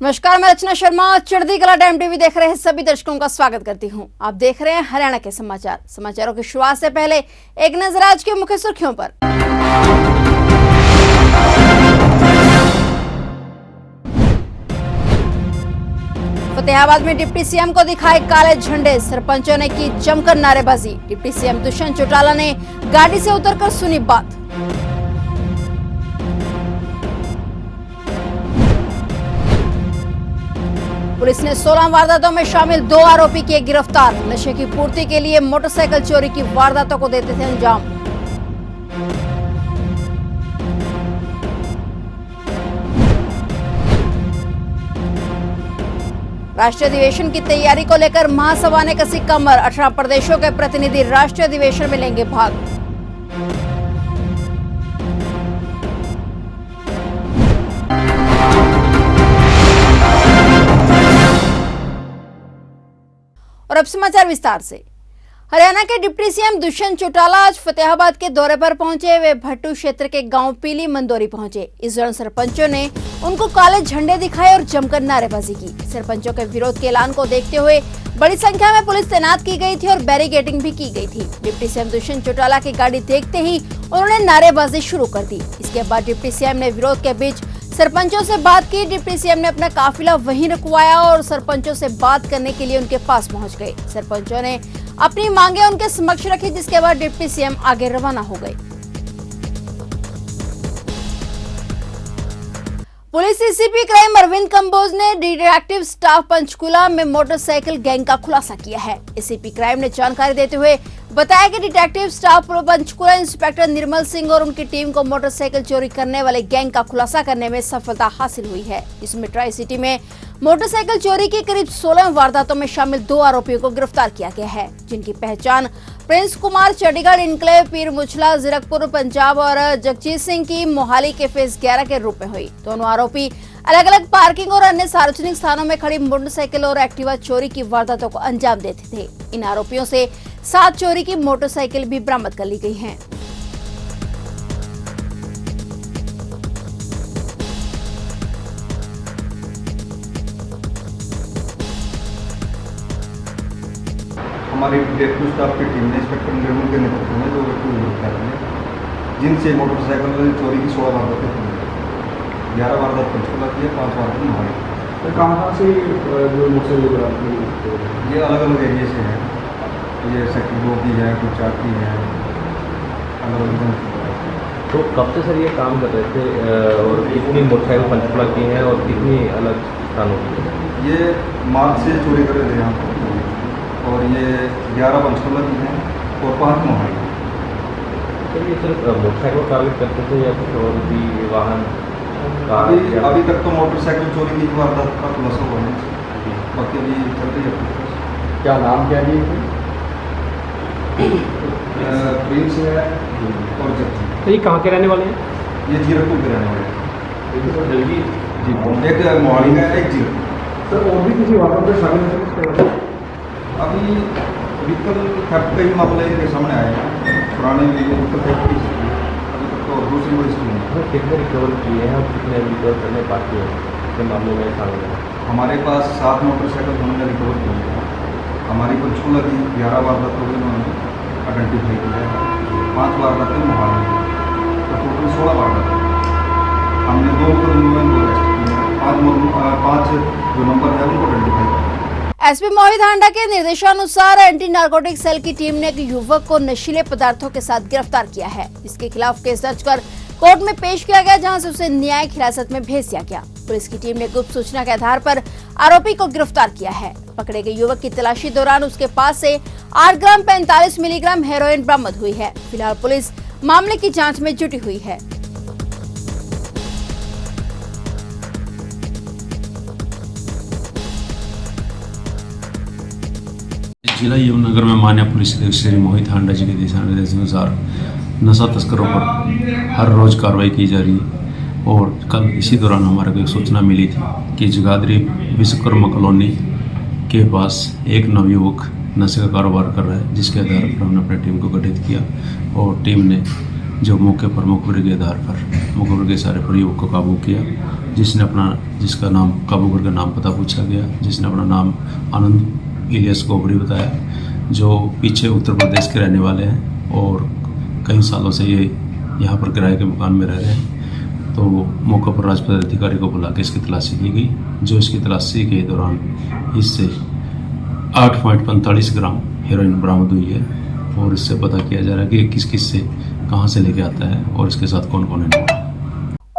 नमस्कार, मैं रचना शर्मा। चढ़ती कला टाइम टीवी देख रहे हैं सभी दर्शकों का स्वागत करती हूं। आप देख रहे हैं हरियाणा के समाचारों की शुरुआत से पहले एक नजर आज की मुख्य सुर्खियों पर। फतेहाबाद में डिप्टी सीएम को दिखाए काले झंडे, सरपंचों ने की जमकर नारेबाजी। डिप्टी सीएम दुष्यंत चौटाला ने गाड़ी से उतरकर सुनी बात। पुलिस ने 16 वारदातों में शामिल 2 आरोपी किए गिरफ्तार। नशे की पूर्ति के लिए मोटरसाइकिल चोरी की वारदातों को देते थे अंजाम। राष्ट्रीय अधिवेशन की तैयारी को लेकर महासभा ने कसी कमर। 18 प्रदेशों के प्रतिनिधि राष्ट्रीय अधिवेशन में लेंगे भाग। और अब समाचार विस्तार से। हरियाणा के डिप्टी सीएम दुष्यंत चौटाला आज फतेहाबाद के दौरे पर पहुंचे। वे भट्टू क्षेत्र के गांव पीली मंदोरी पहुंचे। इस दौरान सरपंचों ने उनको काले झंडे दिखाए और जमकर नारेबाजी की। सरपंचों के विरोध के ऐलान को देखते हुए बड़ी संख्या में पुलिस तैनात की गई थी और बैरिकेडिंग भी की गई थी। डिप्टी सीएम दुष्यंत चौटाला की गाड़ी देखते ही उन्होंने नारेबाजी शुरू कर दी। इसके बाद डिप्टी सीएम ने विरोध के बीच सरपंचों से बात की। डिप्टी सीएम ने अपना काफिला वहीं रुकवाया और सरपंचों से बात करने के लिए उनके पास पहुंच गए। सरपंचों ने अपनी मांगे उनके समक्ष रखी, जिसके बाद डिप्टी सीएम आगे रवाना हो गए। Police ACP crime Arvind Kamboj ने डिटेक्टिव स्टाफ पंचकुला में मोटरसाइकिल गैंग का खुलासा किया है। एसीपी क्राइम ने जानकारी देते हुए बताया कि detective staff Panchkula inspector Nirmal Singh और उनकी टीम को मोटरसाइकिल चोरी करने वाले गैंग का खुलासा करने में सफलता हासिल हुई है। इसमें ट्राई सिटी में मोटरसाइकिल चोरी की करीब 16 वारदातों में शामिल 2 आरोपियों को गिरफ्तार किया गया है, जिनकी पहचान प्रिंस कुमार चंडीगढ़ इनक्लेव पीर मुछला जीरकपुर पंजाब और जगजीत सिंह की मोहाली के फेज 11 के रूप में हुई। दोनों आरोपी अलग अलग पार्किंग और अन्य सार्वजनिक स्थानों में खड़ी मोटरसाइकिल और एक्टिवा चोरी की वारदातों को अंजाम देते थे। इन आरोपियों से 7 चोरी की मोटरसाइकिल भी बरामद कर ली गई हैं। हमारी डिटेक्टिव स्टाफ की टीम ने इंस्पेक्टर निर्मल के नेतृत्व में जो व्यक्ति गिरफ्तार किए, जिनसे मोटरसाइकिल चोरी की 16 वारदातें हुई। 11 वारदात पंचकुला की है, 5 वारदात मोहाली। तो कहाँ से जो मोटरसाइकिल ये अलग अलग एरिया से है। ये सेक्टर 2 की है, कुछ 4 की है, अलग अलग। तो कब से सर ये काम कर रहे थे और कितनी मोटरसाइकिल पंचकुला की हैं और कितनी अलग स्थानों की है? ये मार्च से चोरी कर रहे थे यहाँ पर, और ये 11 पंचकुला की हैं और 5 मोहाली। तो ये सिर्फ मोटरसाइकिल टारगेट करते थे या कुछ और भी वाहन? अभी तक तो मोटरसाइकिल चोरी की वारदात का खुलासा हुआ है, बाकी अभी चल रही है। क्या नाम क्या दिए? प्रिंस है और जगजीत। तो ये कहाँ के रहने वाले हैं? ये जीरकपुर के रहने वाले हैं। एक मोहाली का है, एक जीरकपुर। सर और भी किसी वाहन में शामिल है? अभी व्हीकल थेफ्ट का ही मामले के सामने आए हैं। पुराने व्हीकल थेफ्ट की अभी तक तो दूसरी बड़ी स्कीम है। कितने रिकवर किए हैं और कितने रिकवर करने बाकी हैं इसके मामले में शामिल है? हमारे पास 7 मोटरसाइकिल हमने रिकवर की है। हमारी पंचकुला की 11 वारदातों में उन्होंने आइडेंटिफाई किया है, 5 वारदातें मोहाली, तो टोटल 16 वारदातें। हमने 2 मुकदमे में अरेस्ट किए हैं, 5 जो नंबर है उनको आइडेंटिफाई किया। एसपी मोहित हांडा के निर्देशानुसार एंटी नारकोटिक सेल की टीम ने एक युवक को नशीले पदार्थों के साथ गिरफ्तार किया है। इसके खिलाफ केस दर्ज कर कोर्ट में पेश किया गया, जहां से उसे न्यायिक हिरासत में भेज दिया गया। पुलिस की टीम ने गुप्त सूचना के आधार पर आरोपी को गिरफ्तार किया है। पकड़े गए युवक की तलाशी दौरान उसके पास से 8 ग्राम 45 मिलीग्राम हेरोइन बरामद हुई है। फिलहाल पुलिस मामले की जाँच में जुटी हुई है। जिला यमुनानगर में माननीय पुलिस अधीक्षक श्री मोहित हांडा जी के दिशा निर्देश अनुसार नशा तस्करों पर हर रोज कार्रवाई की जा रही है। और कल इसी दौरान हमारे को एक सूचना मिली थी कि जगाधरी विश्वकर्मा कॉलोनी के पास एक नवयुवक नशे का कारोबार कर रहा है, जिसके आधार पर हमने अपनी टीम को गठित किया और टीम ने जो मौके पर मुखबिर के आधार पर मुखबिर के सारे प्रयोग को काबू किया, जिसका नाम काबू करके नाम पता पूछा गया, जिसने अपना नाम आनंद इलियास गोबरी बताया, जो पीछे उत्तर प्रदेश के रहने वाले हैं और कई सालों से ये यहाँ पर किराए के मकान में रह रहे हैं। तो मौके पर राजपत्र अधिकारी को बुला के इसकी तलाशी की गई, जो इसकी तलाशी के दौरान इससे 8.45 ग्राम हेरोइन बरामद हुई है और इससे पता किया जा रहा है कि किस किस से कहाँ से लेके आता है और इसके साथ कौन कौन है।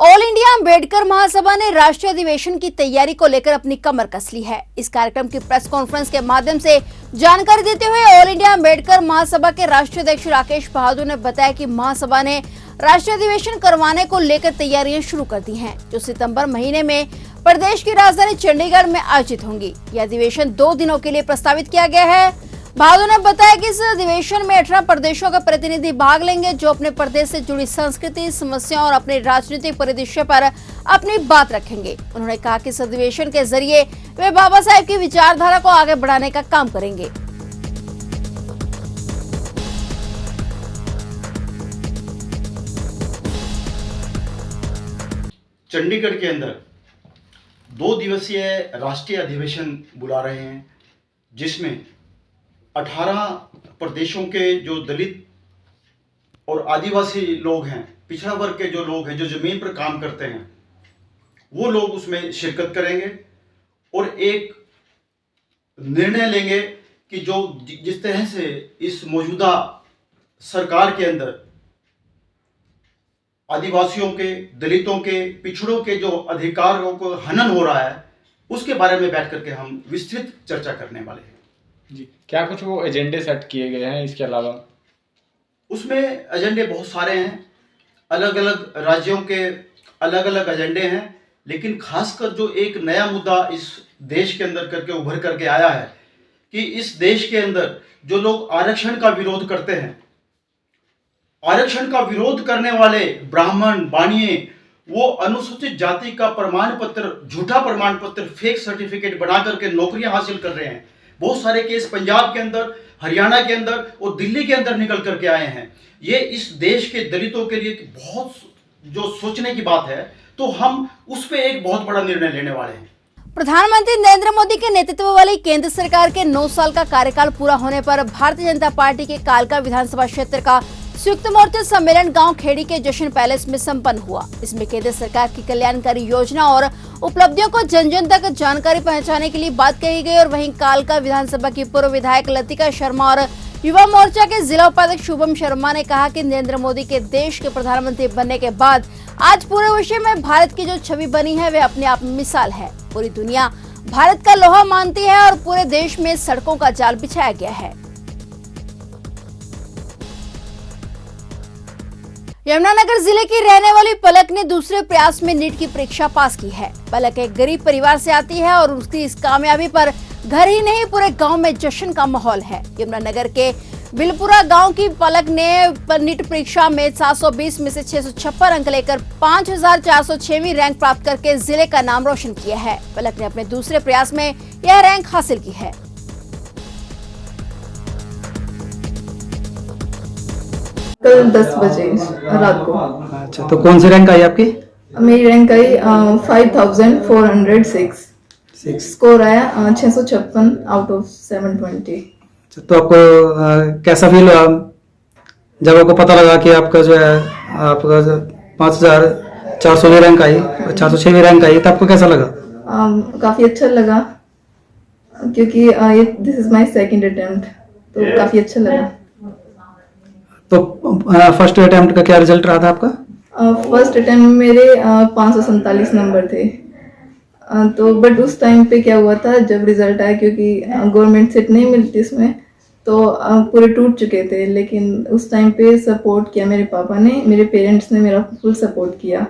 ऑल इंडिया अम्बेडकर महासभा ने राष्ट्रीय अधिवेशन की तैयारी को लेकर अपनी कमर कस ली है। इस कार्यक्रम की प्रेस कॉन्फ्रेंस के माध्यम से जानकारी देते हुए ऑल इंडिया अम्बेडकर महासभा के राष्ट्रीय अध्यक्ष राकेश बहादुर ने बताया कि महासभा ने राष्ट्रीय अधिवेशन करवाने को लेकर तैयारियां शुरू कर दी हैं, जो सितंबर महीने में प्रदेश की राजधानी चंडीगढ़ में आयोजित होंगी। यह अधिवेशन 2 दिनों के लिए प्रस्तावित किया गया है। बहादुर ने बताया कि इस अधिवेशन में 18 प्रदेशों के प्रतिनिधि भाग लेंगे, जो अपने प्रदेश से जुड़ी संस्कृति, समस्याओं और अपने राजनीतिक परिदृश्य पर अपनी बात रखेंगे। उन्होंने कहा कि इस अधिवेशन के जरिए वे बाबा साहेब की विचारधारा को आगे बढ़ाने का काम करेंगे। चंडीगढ़ के अंदर 2 दिवसीय राष्ट्रीय अधिवेशन बुला रहे हैं, जिसमें 18 प्रदेशों के जो दलित और आदिवासी लोग हैं, पिछड़ा वर्ग के जो लोग हैं, जो जमीन पर काम करते हैं, वो लोग उसमें शिरकत करेंगे और एक निर्णय लेंगे कि जो जिस तरह से इस मौजूदा सरकार के अंदर आदिवासियों के, दलितों के, पिछड़ों के जो अधिकारों को हनन हो रहा है, उसके बारे में बैठ करके हम विस्तृत चर्चा करने वाले हैं। जी, क्या कुछ वो एजेंडे सेट किए गए हैं इसके अलावा? उसमें एजेंडे बहुत सारे हैं, अलग अलग राज्यों के अलग अलग एजेंडे हैं, लेकिन खासकर जो एक नया मुद्दा इस देश के अंदर करके उभर करके आया है कि इस देश के अंदर जो लोग आरक्षण का विरोध करते हैं, आरक्षण का विरोध करने वाले ब्राह्मण, बानिये, वो अनुसूचित जाति का प्रमाण पत्र, झूठा प्रमाण पत्र, फेक सर्टिफिकेट बना करके नौकरियां हासिल कर रहे हैं। बहुत सारे केस पंजाब के अंदर, हरियाणा के अंदर और दिल्ली के अंदर निकल करके आए हैं। ये इस देश के दलितों के लिए बहुत जो सोचने की बात है, तो हम उस पर एक बहुत बड़ा निर्णय लेने वाले हैं। प्रधानमंत्री नरेंद्र मोदी के नेतृत्व वाली केंद्र सरकार के 9 साल का कार्यकाल पूरा होने पर भारतीय जनता पार्टी के कालका विधानसभा क्षेत्र का संयुक्त मोर्चा सम्मेलन गांव खेड़ी के जश्न पैलेस में संपन्न हुआ। इसमें केंद्र सरकार की कल्याणकारी योजना और उपलब्धियों को जन जन तक जानकारी पहुंचाने के लिए बात कही गई। और वहीं कालका विधानसभा की पूर्व विधायक लतिका शर्मा और युवा मोर्चा के जिला उपाध्यक्ष शुभम शर्मा ने कहा कि नरेंद्र मोदी के देश के प्रधानमंत्री बनने के बाद आज पूरे विश्व में भारत की जो छवि बनी है, वे अपने आप में मिसाल है। पूरी दुनिया भारत का लोहा मानती है और पूरे देश में सड़कों का जाल बिछाया गया है। यमुनानगर जिले की रहने वाली पलक ने दूसरे प्रयास में नीट की परीक्षा पास की है। पलक एक गरीब परिवार से आती है और उसकी इस कामयाबी पर घर ही नहीं पूरे गांव में जश्न का माहौल है। यमुनानगर के बिलपुरा गांव की पलक ने नीट परीक्षा में 720 में से 656 अंक लेकर 5406वीं रैंक प्राप्त करके जिले का नाम रोशन किया है। पलक ने अपने दूसरे प्रयास में यह रैंक हासिल की है। कल 10 बजे रात को। अच्छा, तो कौन सी रैंक आई आपकी? मेरी रैंक आई 5406। स्कोर आया 656 आउट ऑफ 720। अच्छा, तो आपको कैसा फील हुआ जब आपको पता लगा कि आपका जो है आपका 5400 रैंक आई, 406वीं रैंक आई, तो आपको कैसा लगा? काफी अच्छा लगा क्योंकि this is my second attempt, तो काफी अच्छा लगा। तो फर्स्ट अटेम्प्ट का क्या रिजल्ट रहा था आपका? फर्स्ट अटेम्प्ट मेरे 547 नंबर थे। तो बट उस टाइम पे क्या हुआ था जब रिजल्ट आया, क्योंकि गवर्नमेंट सीट नहीं मिलती इसमें, तो पूरे टूट चुके थे। लेकिन उस टाइम पे सपोर्ट किया मेरे पापा ने, मेरे पेरेंट्स ने मेरा फुल सपोर्ट किया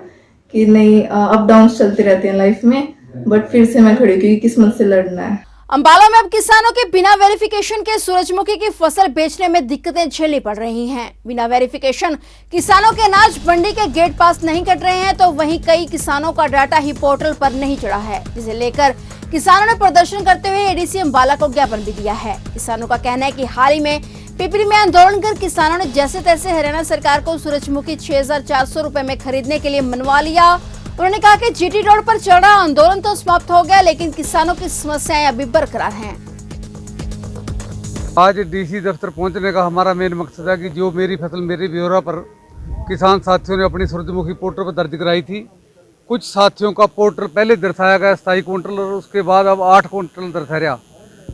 कि नहीं, अप डाउन चलते रहते हैं लाइफ में, बट फिर से मैं खड़ी क्योंकि किस्मत से लड़ना है। अंबाला में अब किसानों के बिना वेरिफिकेशन के सूरजमुखी की फसल बेचने में दिक्कतें झेलनी पड़ रही हैं। बिना वेरिफिकेशन किसानों के अनाज मंडी के गेट पास नहीं कट रहे हैं, तो वहीं कई किसानों का डाटा ही पोर्टल पर नहीं चढ़ा है, जिसे लेकर किसानों ने प्रदर्शन करते हुए एडीसी अंबाला को ज्ञापन भी दिया है। किसानों का कहना है कि हाल ही में पिपरी में आंदोलन कर किसानों ने जैसे तैसे हरियाणा सरकार को सूरजमुखी 6,400 रुपए में खरीदने के लिए मनवा लिया। उन्होंने कहा कि जीटी रोड पर चल रहा आंदोलन तो समाप्त हो गया, लेकिन किसानों की समस्याएं अभी बरकरार हैं। आज डीसी दफ्तर पहुंचने का हमारा मेन मकसद है कि जो मेरी फसल मेरे ब्यौरा पर किसान साथियों ने अपनी सूरजमुखी पोर्टल पर दर्ज कराई थी, कुछ साथियों का पोर्टल पहले दर्शाया गया 27 क्विंटल और उसके बाद अब 8 क्विंटल दर्शाया।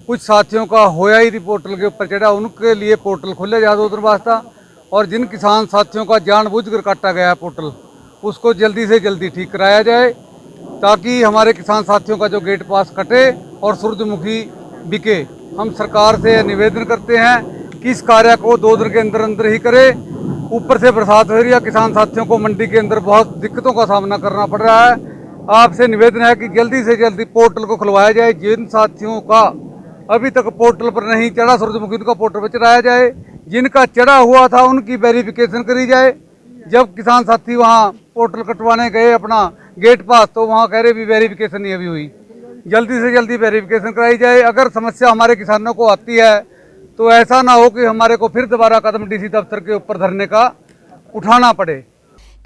कुछ साथियों का होया ही पोर्टल के ऊपर चढ़ा, उनके लिए पोर्टल खोले जा 2 दिन वास्ता। और जिन किसान साथियों का जानबूझकर काटा गया है पोर्टल, उसको जल्दी से जल्दी ठीक कराया जाए, ताकि हमारे किसान साथियों का जो गेट पास कटे और सूरजमुखी बिके। हम सरकार से निवेदन करते हैं कि इस कार्य को 2 दिन के अंदर अंदर ही करे। ऊपर से बरसात हो रही है, किसान साथियों को मंडी के अंदर बहुत दिक्कतों का सामना करना पड़ रहा है। आपसे निवेदन है कि जल्दी से जल्दी पोर्टल को खुलवाया जाए। जिन साथियों का अभी तक पोर्टल पर नहीं चढ़ा सूरजमुखी, उनका पोर्टल पर चढ़ाया जाए। जिनका चढ़ा हुआ था उनकी वेरिफिकेशन करी जाए। जब किसान साथी वहाँ पोर्टल कटवाने गए अपना गेट पास, तो वहाँ कह रहे भी वेरिफिकेशन नहीं अभी हुई। जल्दी से जल्दी वेरिफिकेशन कराई जाए। अगर समस्या हमारे किसानों को आती है तो ऐसा ना हो कि हमारे को फिर दोबारा कदम डीसी दफ्तर के ऊपर धरने का उठाना पड़े।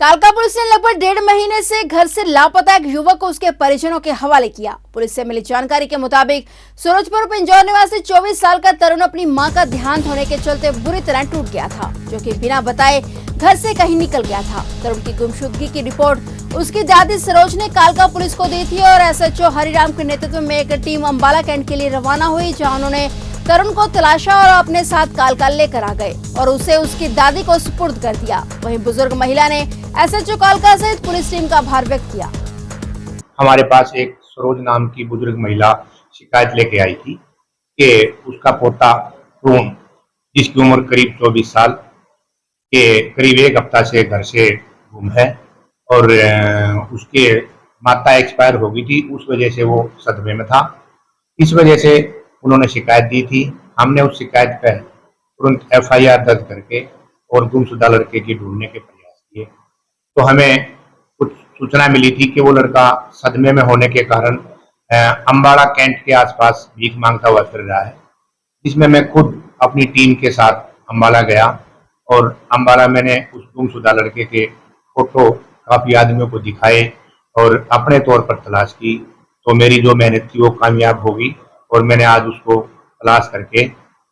कालका पुलिस ने लगभग 1.5 महीने से घर से लापता एक युवक को उसके परिजनों के हवाले किया। पुलिस से मिली जानकारी के मुताबिक सूरजपुर पिंजौर निवासी 24 साल का तरुण अपनी मां का ध्यान होने के चलते बुरी तरह टूट गया था, जो कि बिना बताए घर से कहीं निकल गया था। तरुण की गुमशुदगी की रिपोर्ट उसकी दादी सरोज ने कालका पुलिस को दी थी और एसएचओ हरिराम के नेतृत्व में एक टीम अंबाला कैंट के लिए रवाना हुई, जहां उन्होंने तरुण को तलाशा और अपने साथ कालका लेकर आ गए और उसे उसकी दादी को सुपुर्द कर दिया। वहीं बुजुर्ग महिला ने एसएचओ कालका सहित पुलिस टीम का आभार व्यक्त किया। हमारे पास एक सरोज नाम की बुजुर्ग महिला शिकायत लेके आई थी कि उसका पोता तरुण, जिसकी उम्र करीब 24 साल के करीब 1 हफ्ता से घर से गुम है और उसके माता एक्सपायर हो गई थी। उस वजह से वो सदमे में था। इस वजह से उन्होंने शिकायत दी थी। हमने उस शिकायत पर तुरंत FIR दर्ज करके और गुमशुदा लड़के की ढूंढने के प्रयास किए। तो हमें कुछ सूचना मिली थी कि वो लड़का सदमे में होने के कारण अंबाला कैंट के आसपास भीख मांगता हुआ फिर रहा है, जिसमें मैं खुद अपनी टीम के साथ अंबाला गया और अंबाला मैंने उस गुमशुदा लड़के के फोटो काफ़ी आदमियों को दिखाए और अपने तौर पर तलाश की। तो मेरी जो मेहनत थी वो कामयाब हो गई और मैंने आज उसको तलाश करके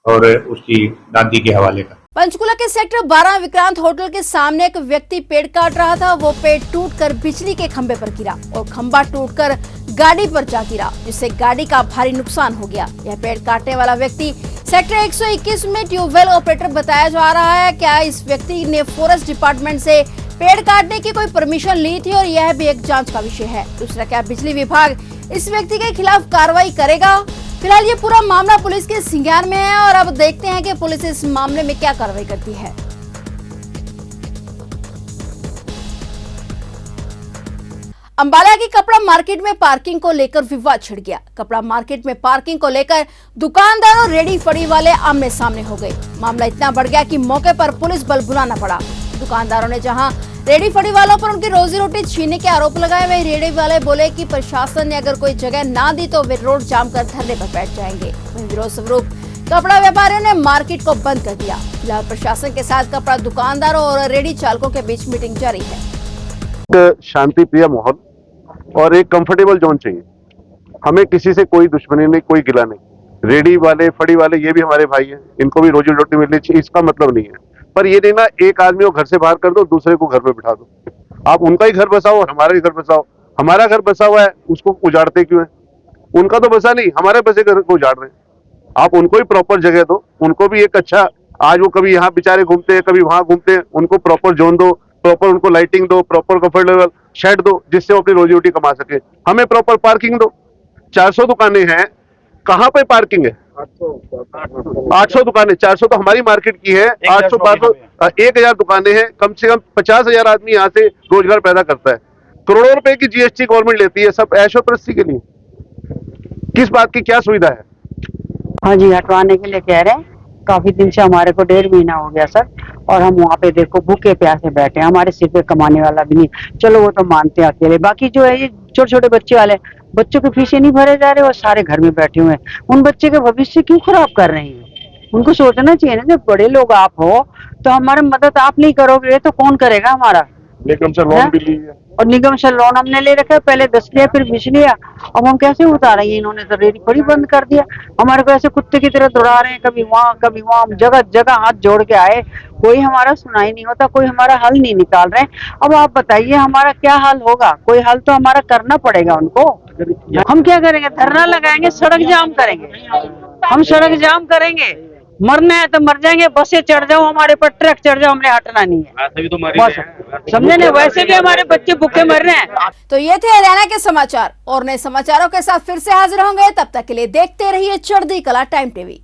और उसकी दादी के हवाले कर। पंचकुला के सेक्टर 12 विक्रांत होटल के सामने एक व्यक्ति पेड़ काट रहा था। वो पेड़ टूटकर बिजली के खंभे पर गिरा और खंभा टूटकर गाड़ी पर जा गिरा, जिससे गाड़ी का भारी नुकसान हो गया। यह पेड़ काटने वाला व्यक्ति सेक्टर 121 में ट्यूबवेल ऑपरेटर बताया जा रहा है। क्या इस व्यक्ति ने फॉरेस्ट डिपार्टमेंट से पेड़ काटने की कोई परमिशन ली थी, और यह भी एक जांच का विषय है। दूसरा, क्या बिजली विभाग इस व्यक्ति के खिलाफ कार्रवाई करेगा? फिलहाल ये पूरा मामला पुलिस के संज्ञान में है और अब देखते हैं कि पुलिस इस मामले में क्या कार्रवाई करती है। अंबाला की कपड़ा मार्केट में पार्किंग को लेकर विवाद छिड़ गया। कपड़ा मार्केट में पार्किंग को लेकर दुकानदार और रेडी फड़ी वाले आमने सामने हो गए। मामला इतना बढ़ गया कि मौके पर पुलिस बल बुलाना पड़ा। दुकानदारों ने जहां रेडी फड़ी वालों पर उनकी रोजी रोटी छीनने के आरोप लगाए, वहीं रेडी वाले बोले कि प्रशासन ने अगर कोई जगह ना दी तो वे रोड जाम कर धरने पर बैठ जाएंगे। वहीं विरोध स्वरूप कपड़ा व्यापारियों ने मार्केट को बंद कर दिया। फिलहाल प्रशासन के साथ कपड़ा दुकानदारों और रेडी चालकों के बीच मीटिंग जारी है। शांति प्रिय माहौल और एक कंफर्टेबल जोन चाहिए। हमें किसी से कोई दुश्मनी नहीं, कोई गिला नहीं। रेडी वाले, फड़ी वाले, ये भी हमारे भाई हैं, इनको भी रोजी रोटी मिलनी चाहिए, इसका मतलब नहीं है। पर ये नहीं ना एक आदमी को घर से बाहर कर दो, दूसरे को घर में बिठा दो। आप उनका ही घर बसाओ और हमारा ही घर बसाओ। हमारा घर बसा हुआ है, उसको उजाड़ते क्यों है? उनका तो बसा नहीं, हमारे बसे घर को उजाड़ रहे हैं। आप उनको ही प्रॉपर जगह दो, उनको भी एक अच्छा, आज वो कभी यहाँ बेचारे घूमते हैं, कभी वहां घूमते हैं, उनको प्रॉपर जोन दो, प्रॉपर उनको लाइटिंग दो, प्रॉपर कंफर्टेबल शेड दो, जिससे वो अपनी रोजी रोटी कमा सके। हमें प्रॉपर पार्किंग दो। 400 दुकानें हैं, कहाँ पे पार्किंग है? 800 दुकानें, 400 तो हमारी मार्केट की है, 800 500 1000 दुकानें हैं। कम से कम 50,000 आदमी यहाँ से रोजगार पैदा करता है। करोड़ों रुपए की GST गवर्नमेंट लेती है, सब ऐशो प्रस्ती के लिए। किस बात की क्या सुविधा है? हाँ जी, हटवाने के लिए कह रहे हैं। काफी दिन से हमारे को 1.5 महीना हो गया सर, और हम वहाँ पे देखो भूखे प्यासे बैठे हैं। हमारे सिर पे कमाने वाला भी नहीं, चलो वो तो मानते हैं अकेले। बाकी जो है ये छोटे छोटे बच्चे वाले, बच्चों के फीसें नहीं भरे जा रहे और सारे घर में बैठे हुए हैं। उन बच्चे के भविष्य क्यों खराब कर रहे हैं? उनको सोचना चाहिए ना, जब बड़े लोग आप हो तो हमारी मदद आप नहीं करोगे तो कौन करेगा हमारा। निगम से लोन भी ली है और निगम से लोन हमने ले रखा है, पहले 10 लिया फिर 20 लिया, अब हम कैसे उतारेंगे। इन्होंने तो रेडी बड़ी बंद कर दिया, हमारे को ऐसे कुत्ते की तरह दौड़ा रहे हैं, कभी वहाँ कभी वहाँ, जगह जगह हाथ जोड़ के आए, कोई हमारा सुनाई नहीं होता, कोई हमारा हल नहीं निकाल रहे। अब आप बताइए हमारा क्या हल होगा, कोई हल तो हमारा करना पड़ेगा उनको। हम क्या करेंगे, धरना लगाएंगे, सड़क जाम करेंगे, हम सड़क जाम करेंगे, मरना है तो मर जाएंगे, बसें चढ़ जाओ हमारे पर, ट्रक चढ़ जाओ, हमने हटना नहीं है बस, समझे नहीं। वैसे भी हमारे बच्चे भूखे मर रहे हैं। तो ये थे हरियाणा के समाचार, और नए समाचारों के साथ फिर से हाजिर होंगे। तब तक के लिए देखते रहिए चढ़ती कला टाइम टीवी।